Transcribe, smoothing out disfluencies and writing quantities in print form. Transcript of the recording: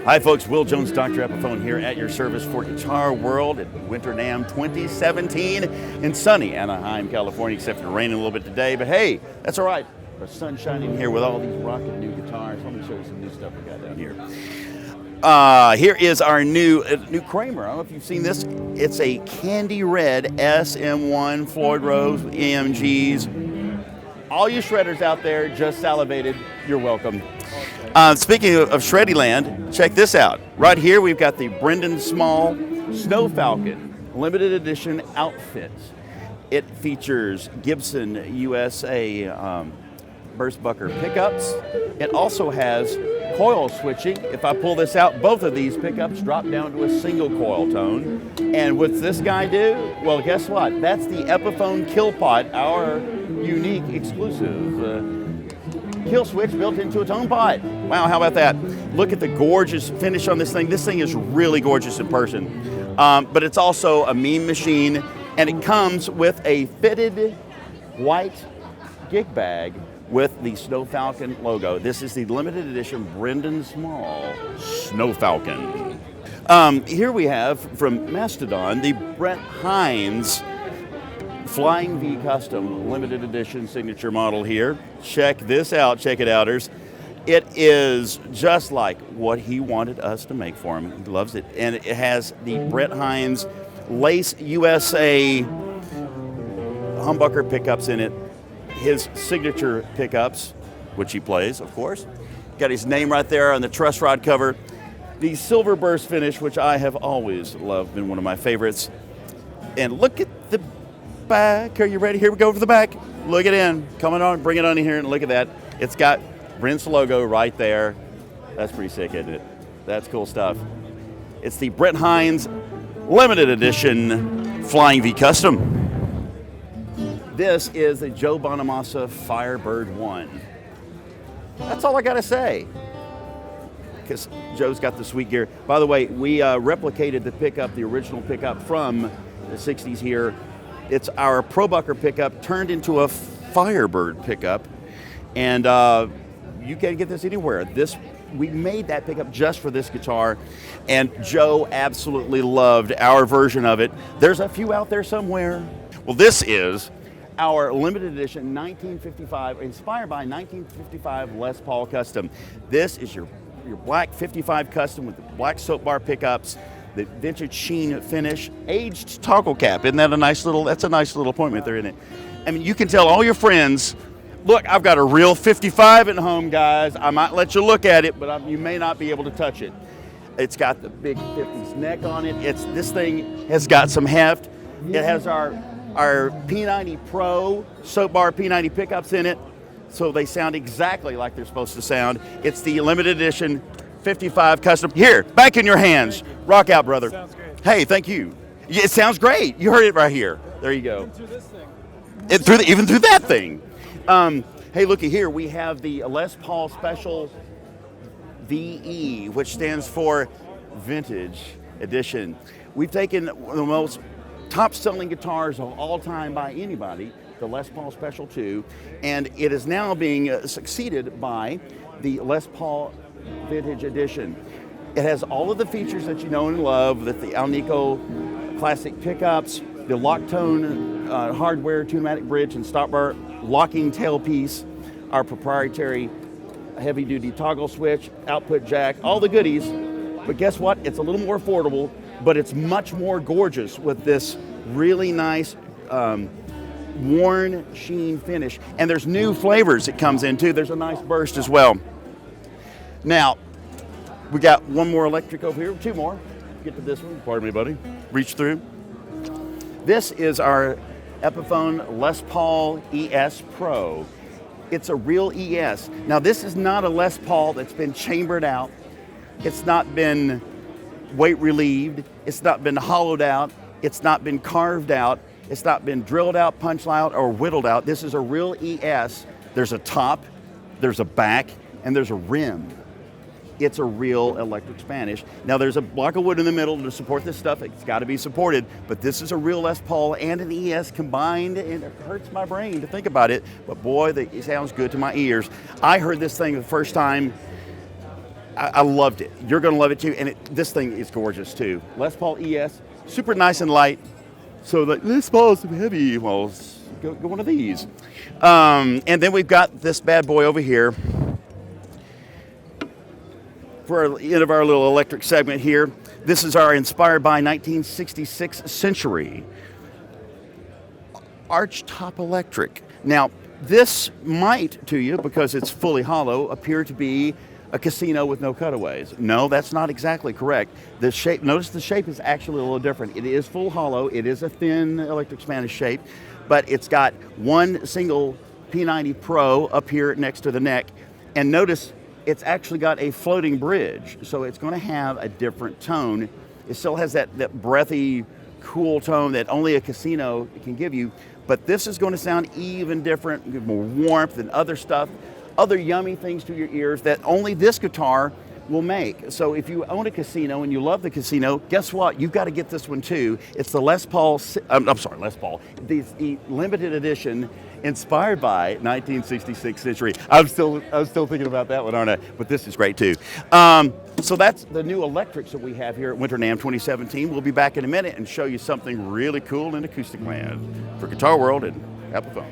Hi folks, Will Jones, Dr. Epiphone here at your service for Guitar World at Winter NAMM 2017 in sunny Anaheim, California, except for raining a little bit today, but hey, that's all right. The sun's shining here with all these rocking new guitars. Let me show you some new stuff we got down here. Here is our new Kramer. I don't know if you've seen this. It's a candy red SM1 Floyd Rose with EMGs. All you shredders out there just salivated, you're welcome. Speaking of Shreddyland, check this out. Right here we've got the Brendon Small Snow Falcon limited edition outfit. It features Gibson USA Burstbucker pickups. It also has coil switching. If I pull this out, both of these pickups drop down to a single coil tone. And what's this guy do? Well, guess what? That's the Epiphone Kill Pot, our unique exclusive kill switch built into a tone pot. Wow, how about that? Look at the gorgeous finish on this thing. This thing is really gorgeous in person. But it's also a mean machine, and it comes with a fitted white gig bag with the Snow Falcon logo. This is the limited edition Brendon Small Snow Falcon. Here we have from Mastodon the Brent Hinds Flying V Custom limited edition signature model here. Check this out, check it outers. It is just like what he wanted us to make for him. He loves it. And it has the Brent Hinds Lace USA humbucker pickups in it. His signature pickups, which he plays, of course. Got his name right there on the truss rod cover. The silver burst finish, which I have always loved, been one of my favorites. And look at the back. Are you ready? Here we go for the back. Look it in. Coming on, bring it on in here and look at that. It's got Brent's logo right there. That's pretty sick, isn't it? That's cool stuff. It's the Brent Hinds limited edition Flying V Custom. This is the Joe Bonamassa Firebird 1. That's all I gotta say, because Joe's got the sweet gear. By the way, we replicated the pickup, the original pickup from the 60s here. It's our ProBucker pickup turned into a Firebird pickup, and you can't get this anywhere. We made that pickup just for this guitar, and Joe absolutely loved our version of it. There's a few out there somewhere. Well, this is our limited edition 1955, inspired by 1955 Les Paul Custom. This is your black 55 Custom with the black soap bar pickups, the vintage sheen finish, aged toggle cap. Isn't that a nice little, that's a nice little appointment there, isn't it? I mean, you can tell all your friends, look, I've got a real 55 at home, guys. I might let you look at it, but you may not be able to touch it. It's got the big 50s neck on it. This thing has got some heft. It has our P90 Pro soap bar P90 pickups in it, so they sound exactly like they're supposed to sound. It's the limited edition 55 Custom. Here, back in your hands. Rock out, brother. Sounds great. Hey, thank you. It sounds great. You heard it right here. There you go. Even through this thing. Even through that thing. Hey, looky here. We have the Les Paul Special VE, which stands for Vintage Edition. We've taken the most top-selling guitars of all time by anybody, the Les Paul Special 2, and it is now being succeeded by the Les Paul Vintage Edition. It has all of the features that you know and love, that the Alnico classic pickups, the Locktone hardware tune-matic bridge and stop bar locking tailpiece, our proprietary heavy-duty toggle switch, output jack, all the goodies. But guess what? It's a little more affordable, but it's much more gorgeous with this really nice worn sheen finish. And there's new flavors it comes in too. There's a nice burst as well. Now, we got one more electric over here, two more. Get to this one, pardon me, buddy. Reach through. This is our Epiphone Les Paul ES Pro. It's a real ES. Now, this is not a Les Paul that's been chambered out. It's not been weight relieved. It's not been hollowed out. It's not been carved out. It's not been drilled out, punched out, or whittled out. This is a real ES. There's a top, there's a back, and there's a rim. It's a real electric Spanish. Now there's a block of wood in the middle to support this stuff. It's got to be supported, but this is a real Les Paul and an ES combined, and it hurts my brain to think about it, but boy, it sounds good to my ears. I heard this thing the first time I loved it. You're going to love it too. And this thing is gorgeous too. Les Paul ES, super nice and light. So the Les Paul's heavy. Well, go one of these. And then we've got this bad boy over here for the end of our little electric segment here. This is our inspired by 1966 Century Archtop Electric. Now, this might, to you, because it's fully hollow, appear to be a casino with no cutaways. No, that's not exactly correct. The shape, notice the shape is actually a little different. It is full hollow. It is a thin electric Spanish shape, but it's got one single P90 Pro up here next to the neck. And notice it's actually got a floating bridge, so it's going to have a different tone. It still has that breathy, cool tone that only a casino can give you, but this is going to sound even different, give more warmth and other stuff, other yummy things to your ears that only this guitar will make. So if you own a casino and you love the casino, guess what? You've got to get this one too. It's the Les Paul, Les Paul, the limited edition inspired by 1966 Century. I was still thinking about that one, aren't I? But this is great too. So that's the new electrics that we have here at Winter NAMM 2017. We'll be back in a minute and show you something really cool in acoustic land for Guitar World and Epiphone.